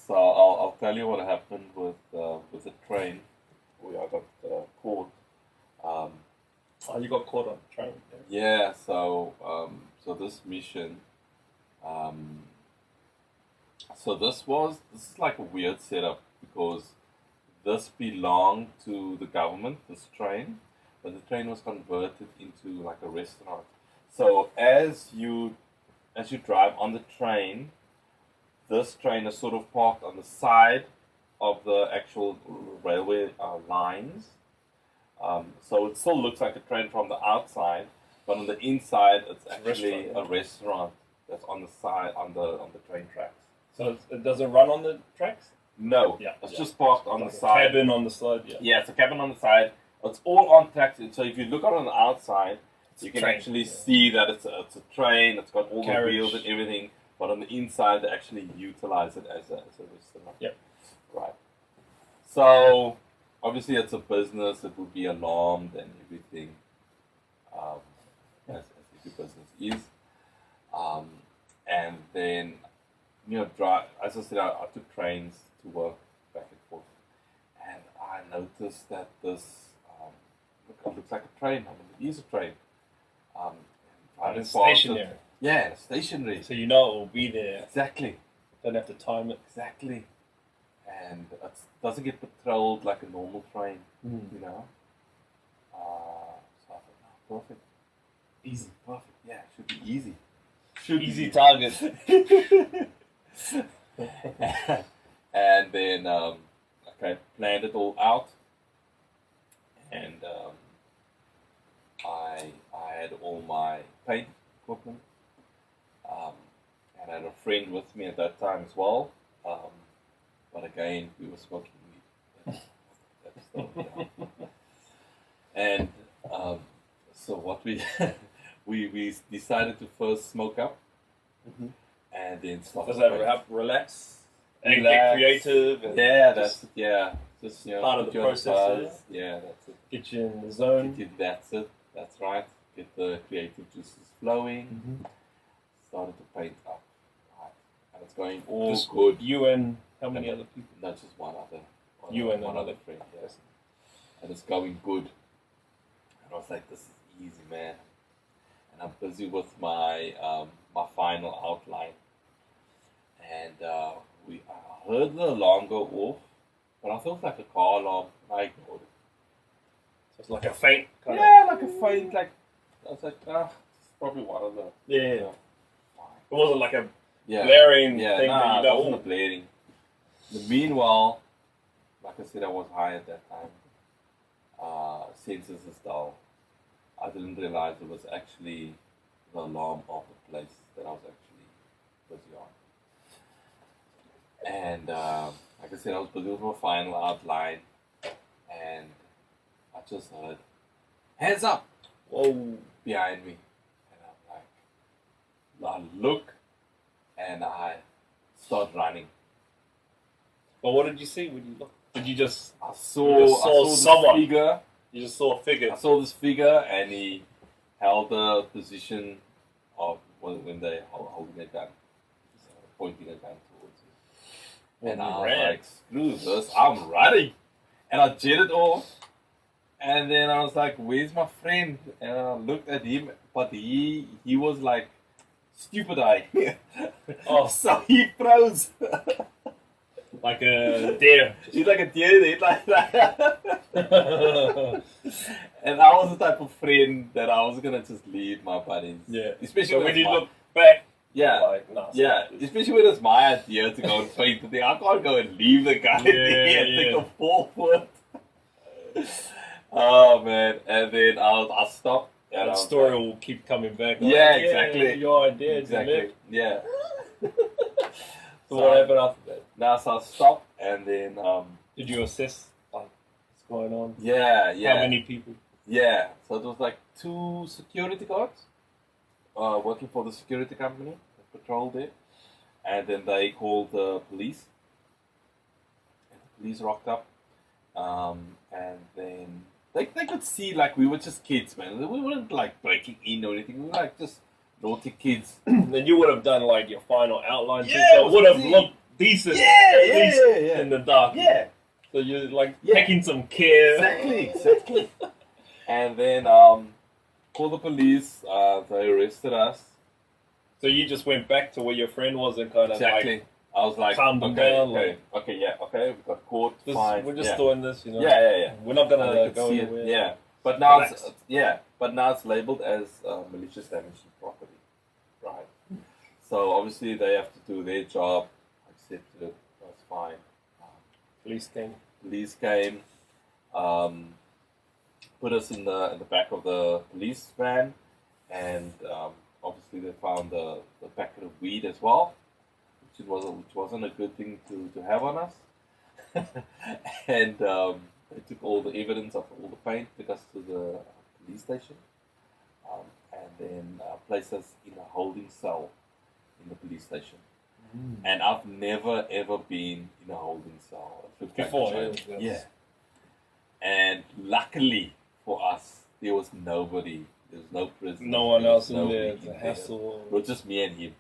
So I'll tell you what happened with the train. I got caught. Um, Oh, you got caught on the train. yeah. So this mission. Um, so this is like a weird setup because this belonged to the government. This train, but the train was converted into like a restaurant. So as you drive on the train, this train is sort of parked on the side of the actual railway lines. So it still looks like a train from the outside, but on the inside, it's actually a restaurant that's on the side on the train tracks. So it doesn't run on the tracks? No, it's just parked on like the a side. Cabin on the side, yeah. Yeah, it's a cabin on the side. It's all on tracks. So if you look out on the outside, you can actually see that it's a train. It's got all the wheels and everything. But on the inside, they actually utilize it as a restaurant. Yep. Right. So obviously, it's a business. It would be alarmed and everything, as every business is. And then, as I said, I took trains to work back and forth, and I noticed that this it looks like a train. I mean, it is a train. And it's stationary. Yeah, stationary. So you know it will be there. Exactly. Don't have to time it. Exactly. And it doesn't get patrolled like a normal train, you know. So I thought, no, perfect. Easy, perfect. Yeah, it should be easy. Easy target. And then, planned it all out. And I had all my paint equipment. And I had a friend with me at that time as well. But again, we were smoking weed. That's still, And so what we we decided to first smoke up, and then start. Does that relax and get creative? And just part of the process. Yeah, that's it. Get you in the zone. That's it. That's right. Get the creative juices flowing. Started to paint up, right, and it's going all just good. You and how many other people? Not just one other. You and one other friend. Yes, and it's going good. And I was like, "This is easy, man." And I'm busy with my my final outline. And I heard the alarm go off, but I thought it was like a car alarm. I ignored it. So it's like a faint kind of. Like a faint, like I was like, it's probably one of the. Yeah. It wasn't like a blaring thing. Nah, it wasn't a blaring. Meanwhile, like I said, I was high at that time. Senses is dull. I didn't realize it was actually the alarm of the place that I was actually busy on. And like I said, I was busy with my final outline, and I just heard, "Hands up!" Whoa, behind me. And I'm like, I look, and I start running. But what did you see when you looked? Did you just... I saw someone. Figure. You just saw a figure. I saw this figure, and he held the position of when they holding a gun, pointing a gun towards it. And I was like, screw this, I'm running. And I jetted off, and then I was like, where's my friend? And I looked at him, but he was like, stupid eye. So he froze. Like a deer. He's like a deer, like that. And I was the type of friend that I was gonna just leave my buddies. Yeah. Especially when you look back. Yeah. Like, nah, especially when it's my idea to go and paint the thing. I can't go and leave the guy there and take a fall for it. Oh man. And then I'll stop. And that story will keep coming back. Like, exactly. Your idea. Exactly. Yeah. So what happened after that? Now, so I stopped, and then did you assess like what's going on? Yeah. How many people? Yeah, so it was like 2 security guards working for the security company that patrolled it, and then they called the police, and the police rocked up, and then they could see like we were just kids, man. We weren't like breaking in or anything. We were like just naughty kids. Then you would have done like your final outline. Yeah, it would have looked decent. Yeah, at yeah, least yeah, yeah. in the dark. Yeah, So you're like Yeah. taking some care. exactly. And then called the police. They arrested us. So you just went back to where your friend was and kind of Exactly. like, I was like, calmed them okay, down, okay, we got caught. this, Fine. we're just yeah. doing this, you know. Yeah. We're not And they gonna could go see it. anywhere. Yeah. But now Relax. but now it's labeled as malicious damage to property, right? So obviously they have to do their job. Accepted it. That's fine. Police came. Police came, put us in the back of the police van, and obviously they found the packet of weed as well, which wasn't a good thing to have on us. And they took all the evidence of all the paint, took us to the police station, and then placed us in a holding cell in the police station. And I've never ever been in a holding cell Before, yeah. And luckily for us, there was nobody. There was no prison. No one else in nobody there. It's a hassle. It was just me and him.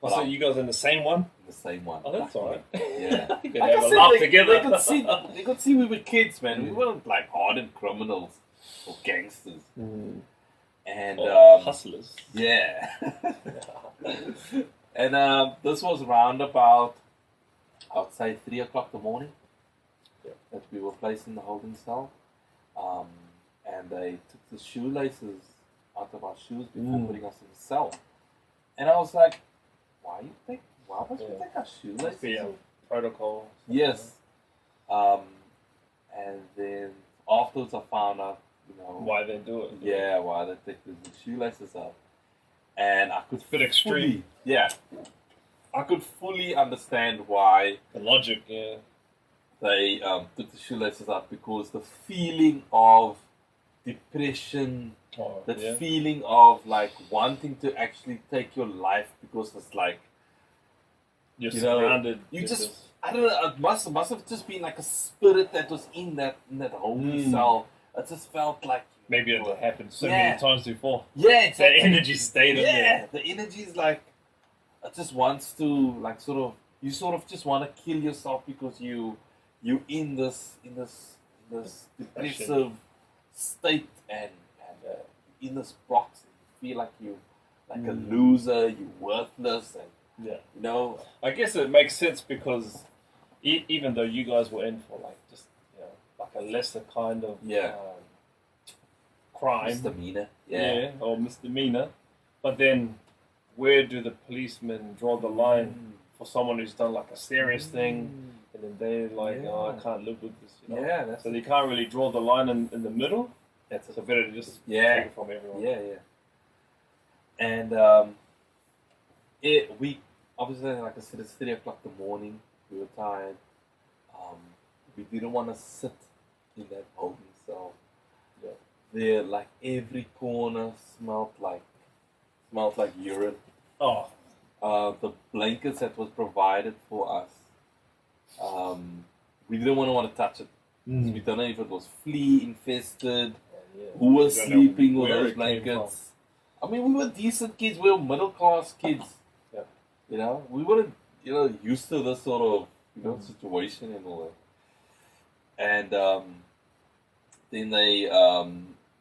But So I'm you guys in the same one? in the same one. Oh, that's luckily. alright. Yeah. You could Like have I a said, laugh they together. they could see we were kids, man. We weren't like hardened criminals or gangsters. And Hustlers. yeah. And this was around about, I would say, 3 o'clock in the morning that we were placed in the holding cell. And they took the shoelaces out of our shoes before putting us in the cell. And I was like, why must we take our shoelaces? Yeah. Protocol. Yes. And then afterwards I found out, Why they do it. yeah, why they take the shoelaces out. And I could bit extreme. I could fully understand why The logic, yeah. they took the shoelaces out, because the feeling of depression, that yeah. feeling of like wanting to actually take your life, because it's like You're you know, surrounded. you with just this- I don't know, it must have just been like a spirit that was in that holding cell. It just felt like Maybe it happened so Yeah. many times before. yeah, That exactly. energy stayed in there. Yeah, the energy is like, it just wants to like you sort of just want to kill yourself, because you in this depressive state, and in this box, you feel like you like a loser, you're worthless, and Yeah. I guess it makes sense because even though you guys were in for like just like a lesser kind of crime, misdemeanor, or misdemeanor, but then where do the policemen draw the line for someone who's done like a serious thing, and then they're like, oh, I can't live with this, Yeah, that's so they can't really draw the line in the middle. that's So better to just Yeah. take it from everyone. Yeah. And we obviously, like I said, it's 3 o'clock in the morning. We were tired. We didn't want to sit in that holding cell. There, like every corner smelled like urine. Oh, The blankets that was provided for us, we didn't want to touch it. We don't know if it was flea infested. Who was You don't know sleeping with where those it came blankets? I mean, we were decent kids. We were middle class kids. Yeah. We weren't used to this sort of situation and all that. And then they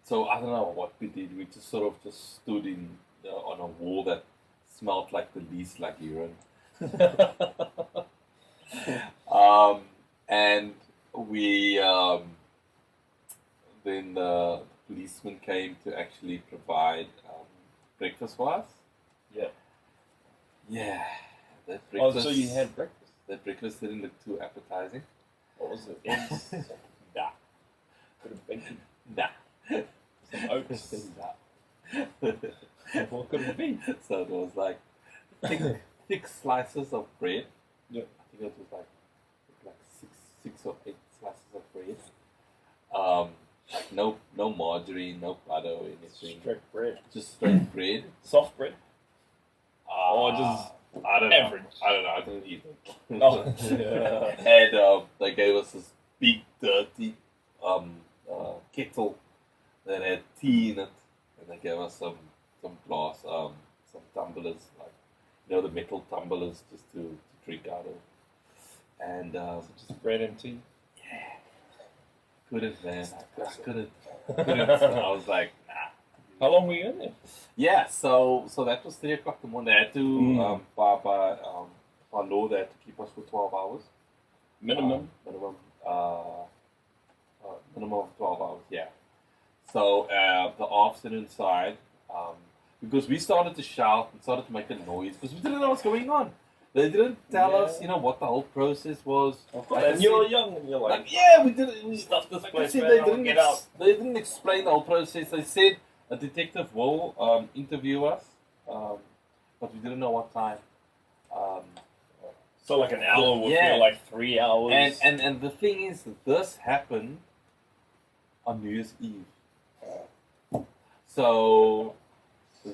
so I don't know what we did. We just sort of just stood in on a wall that smelled like the least like urine. And we then the policeman came to actually provide breakfast for us. Yeah. Yeah. That Oh, breakfast. so you had breakfast? That breakfast didn't look too appetizing. What was it? Eggs? Nah. Bit of bacon? Nah. Some oats? Nah. What could it be? So it was like thick slices of bread. Yeah. I think it was like six or 8 slices of bread. Like no margarine, no butter or anything. Straight bread. Just straight bread. Soft bread? Or Ah, just I don't average? know. I don't know. I didn't eat it. Oh, yeah. And they gave us this big dirty kettle that had tea in it, and they gave us some glass, some tumblers, like the metal tumblers, just to drink out of. And Just bread and tea. couldn't, man. I couldn't. I was like, nah. How long were you in there? Yeah, so that was 3 o'clock in the morning. They had to by law they had to keep us for 12 hours. Minimum. Minimum of 12 hours. Yeah. So the afternoon side, because we started to shout and started to make a noise because we didn't know what's going on. They didn't tell us, what the whole process was. And you're young and you're like, we didn't. We stuff this like place, I said, man, they I'll didn't get out. They didn't explain the whole process. They said a detective will interview us, but we didn't know what time. So like an hour would Yeah. feel like 3 hours. And the thing is, this happened on New Year's Eve. So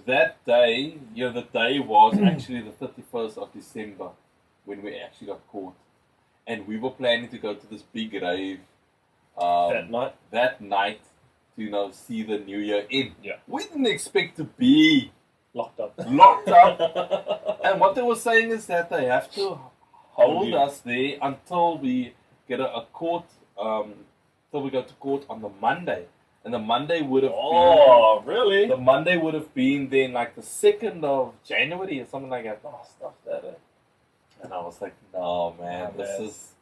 that day, the day was actually the 31st of December when we actually got caught. And we were planning to go to this big rave that night to see the New Year in. Yeah. We didn't expect to be locked up. And what they were saying is that they have to hold us there until we get a court, till we go to court on the Monday. And the Monday would have really? The Monday would have been then like the 2nd of January or something like that. Oh, stuff that. And I was like, no, man, this man. is...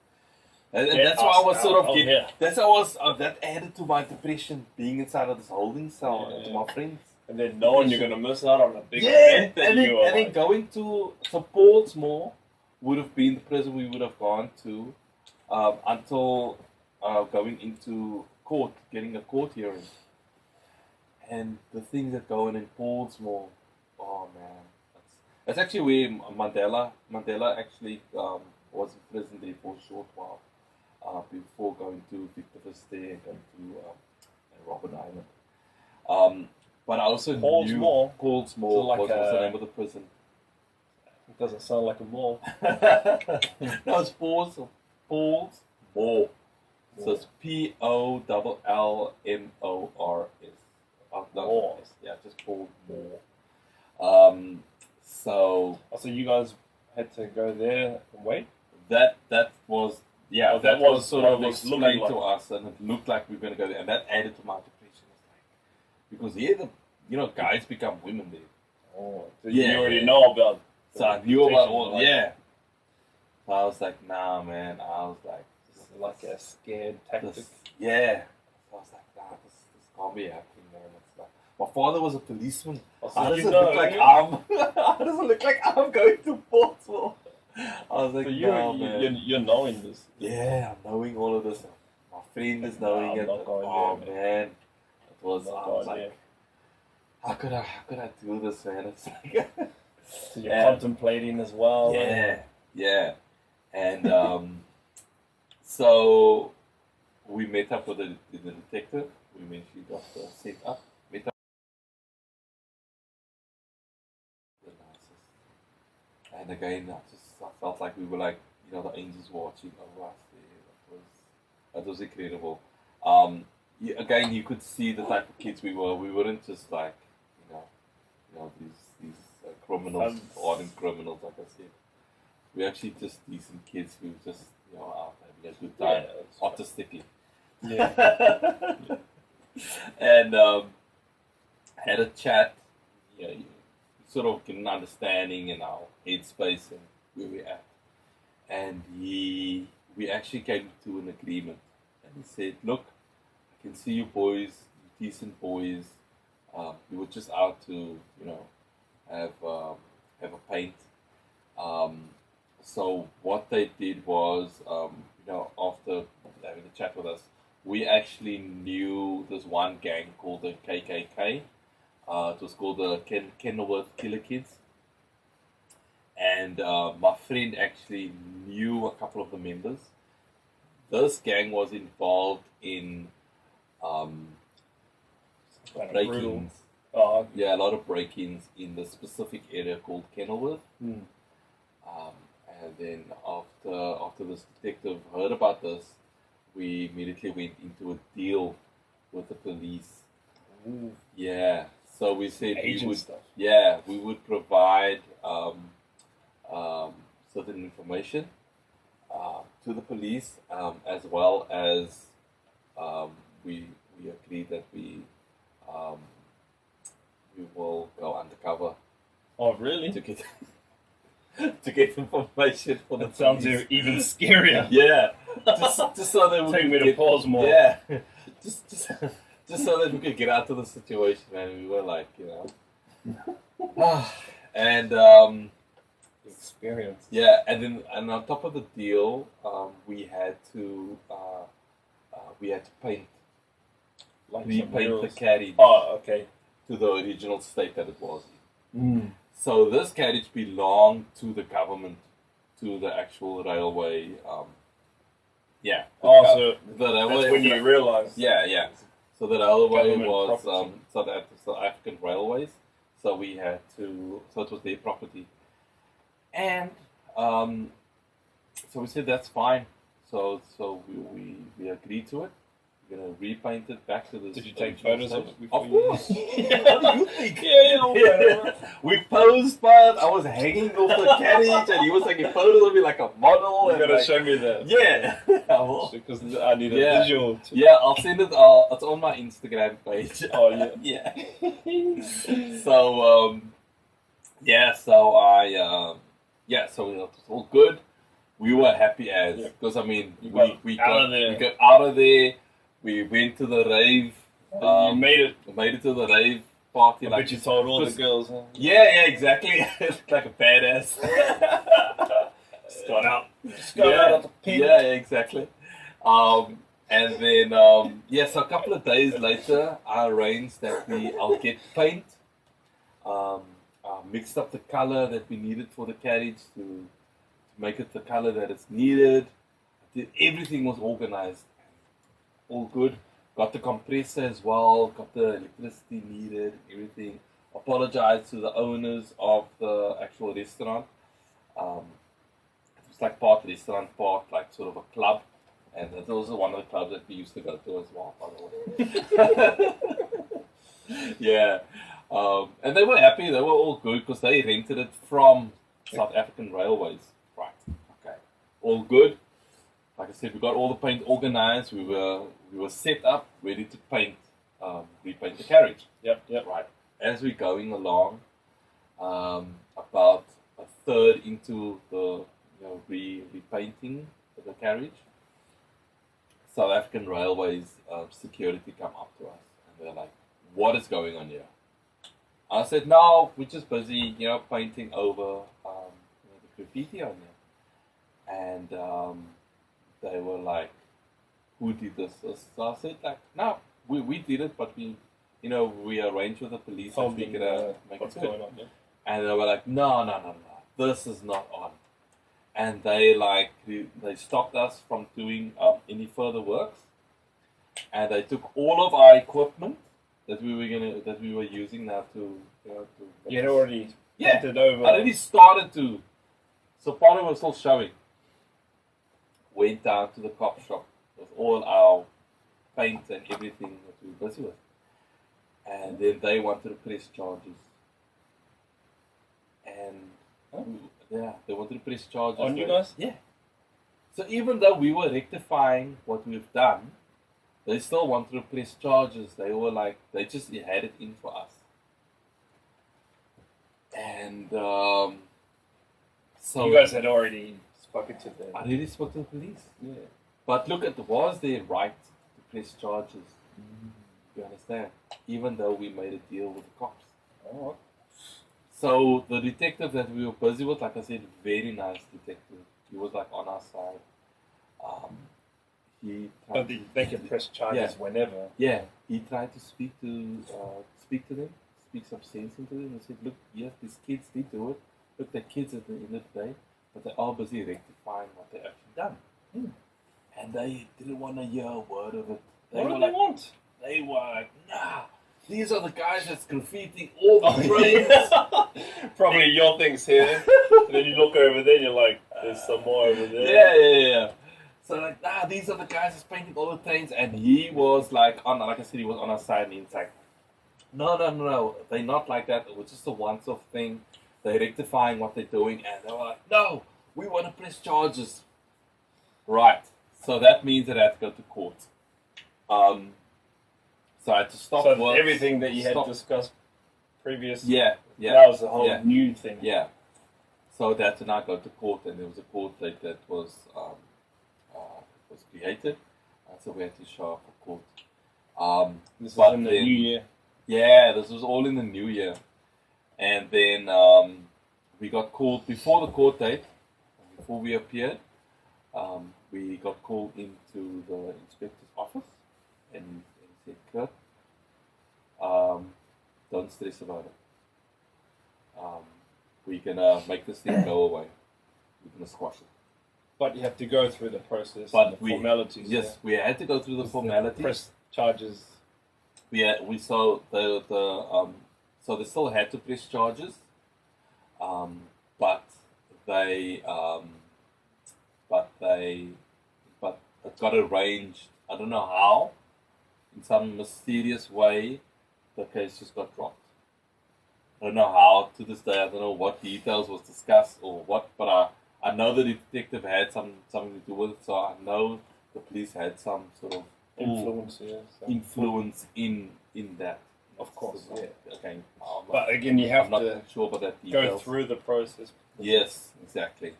And that's why I was sort of... here. That's why I was... that added to my depression, being inside of this holding cell and to my friends. And then knowing you're going to miss out on a big Yeah, event that and you then going to Portsmouth would have been the prison we would have gone to until going into court, getting a court hearing. And the things that go on in Portsmouth, oh man, that's actually where Mandela actually was in prison there for a short while before going to Victor Verster and going to Robben Island. But I also knew Portsmouth like was the name of the prison. It doesn't sound like a mall. No, it's Portsmouth. So it's Pollmors. Yeah, just Portsmouth. So you guys had to go there and wait? that was that was sort of explained to like. us, and it looked like we were going to go there, and that added to my depression. Because here, guys become women there. Oh, so you already know about. So I knew about all. So I was like, nah, man. I was like, this is like a scared tactic. So I was like, nah, this can't be happening, man. It's like, my father was a policeman. How does it look like how does it look like I'm going to Portsmouth? I was like, no, man. You're knowing this. Yeah, I'm knowing all of this. My friend is knowing it. Man. It was, I was like, how could I do this, man? It's like, so you're contemplating as well. Yeah. And so we met up with the detective. We eventually got set up. Met up with the nicest. And again, I felt like we were like, the angels watching over us there. That was incredible. Again, you could see the type of kids we were. We weren't just like, these criminals, ardent criminals, like I said. We're actually just decent kids who just, out having a good time, artistically. Yeah. And had a chat, sort of get an understanding in our headspace and where we're at. And we actually came to an agreement. And he said, look, I can see you boys, you decent boys. We were just out to, have a paint. So what they did was, after having a chat with us, we actually knew this one gang called the KKK. It was called the Kenilworth Killer Kids. And my friend actually knew a couple of the members. This gang was involved in break-ins. A lot of break-ins in the specific area called Kenilworth. And then after this detective heard about this, we immediately went into a deal with the police. Ooh. Yeah. So we said we would provide certain information to the police, as well as we agreed that um, we will go undercover Oh, really? to get to get information for the That sounds police. even scarier. Yeah, just so that we Take could me to get, pause more. Yeah, just so that we could get out of the situation, and we were like, and Experience. yeah, and on top of the deal, we had to paint Like some repaint the murals. carriage Oh, okay. to the original state that it was in. Mm. So this carriage belonged to the government, to the actual railway. Yeah. Oh, so the railway. that's when you realise. Yeah. So the railway Government was property. South African Railways. So we had to. So it was their property, and so we said that's fine. So we agreed to it. We're gonna repaint it back to the. Did you take original photos of state. it before Of you- course. What do you think? Yeah. We posed, but I was hanging off the carriage, and he was taking photos of me like a model. You and gotta like, show me that. yeah. I will. Because I need a Yeah. visual. To... Yeah, I'll send it. It's on my Instagram page. Oh, yeah. Yeah. So yeah. So so it was all good. We were happy as Yeah. because I mean You we got out of there. we got out of there. We went to the rave. You made it. Made it to the rave party. I like bet you told all the because- girls, huh? Yeah, exactly. Like a badass. Just got out. Just got out of the pin. Yeah, exactly. And then, so a couple of days later, I arranged that I'll get paint, mixed up the color that we needed for the carriage to make it the color that it's needed. Everything was organized, all good. Got the compressor as well, got the electricity needed, everything. Apologized to the owners of the actual restaurant. It was like part restaurant, part like sort of a club. And that was one of the clubs that we used to go to as well, by the way. Yeah. And they were happy, they were all good because they rented it from South African Railways. Right. Okay. All good. Like I said, we got all the paint organized. We were set up, ready to repaint the carriage. Yep. Right. As we're going along, about a third into the repainting of the carriage, South African Railways security come up to us and they're like, "What is going on here?" I said, "No, we're just busy, painting over the graffiti on here." And they were like, "Who did this?" So I said, "Like, no, we did it, but we arranged with the police that we're gonna make what's it good." going on. Yeah. And they were like, no, this is not on. And they stopped us from doing any further works. And they took all of our equipment that we were using now to You had already Yeah, painted over. I already started to. So part of it was still showing. Went down to the cop shop with all our paint and everything that we were busy with. And then they wanted to press charges. And they wanted to press charges. On you guys? Yeah. So even though we were rectifying what we've done, they still wanted to press charges. They were like, they just had it in for us. And so You guys had already spoken to them. I really spoke to the police. Yeah. But look, it was their right to press charges. You understand? Even though we made a deal with the cops. Oh. So the detective that we were busy with, like I said, very nice detective. He was like on our side. But they can press charges whenever. Yeah, he tried to speak to them, speak some sense into them, and said, "Look, yes, these kids did do it. Look, they're kids at the end of the day, but they are busy rectifying what they actually done." And they didn't want to hear a word of it. What do they want? They were like, "Nah, these are the guys that's graffitiing all the trains." Probably your thing's here. And then you look over there and you're like, there's some more over there. Yeah. So like, "Nah, these are the guys that's painting all the trains," and he was like, like I said, he was on our side, and he's like, No, they're not like that. It was just a once-off thing. They're rectifying what they're doing, and they were like, "No, we want to press charges. Right. So that means that I had to go to court. So I had to stop So work. everything that you had stop- discussed previous, Yeah, yeah. that was the whole Yeah. new thing. Yeah. So that to now go to court, and there was a court date that was created. So we had to show up for court. This But is in the then- new year. Yeah, this was all in the new year. And then we got called before the court date, before we appeared. We got called into the inspector's office and said, Kurt, don't stress about it. We're going to make this thing go away. We're going to squash it. But you have to go through the process, But and the we- formalities. Yes, we had to go through the formalities. Press charges. We saw so they still had to press charges, but it got arranged. I don't know how, in some mysterious way, the case just got dropped. I don't know how to this day. I don't know what details was discussed or what, but I know the detective had something to do with it. So I know the police had some sort of influence in that. Of course, So, yeah. Okay. But again, you have I'm not to sure about that go details. through the process. Yes, exactly.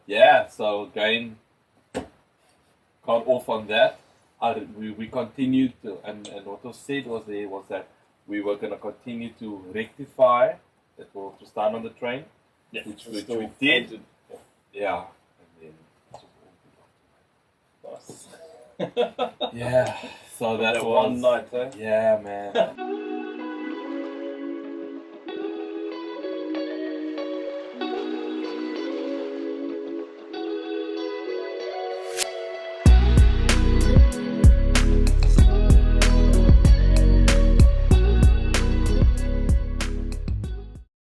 Yeah, so again, got off on that. We continued to, and what was said was that we were going to continue to rectify that what was done on the train, Yeah, which it's we still did. painted. Yeah, and then it was all Nice. yeah. So that's That one night, eh? Yeah, man.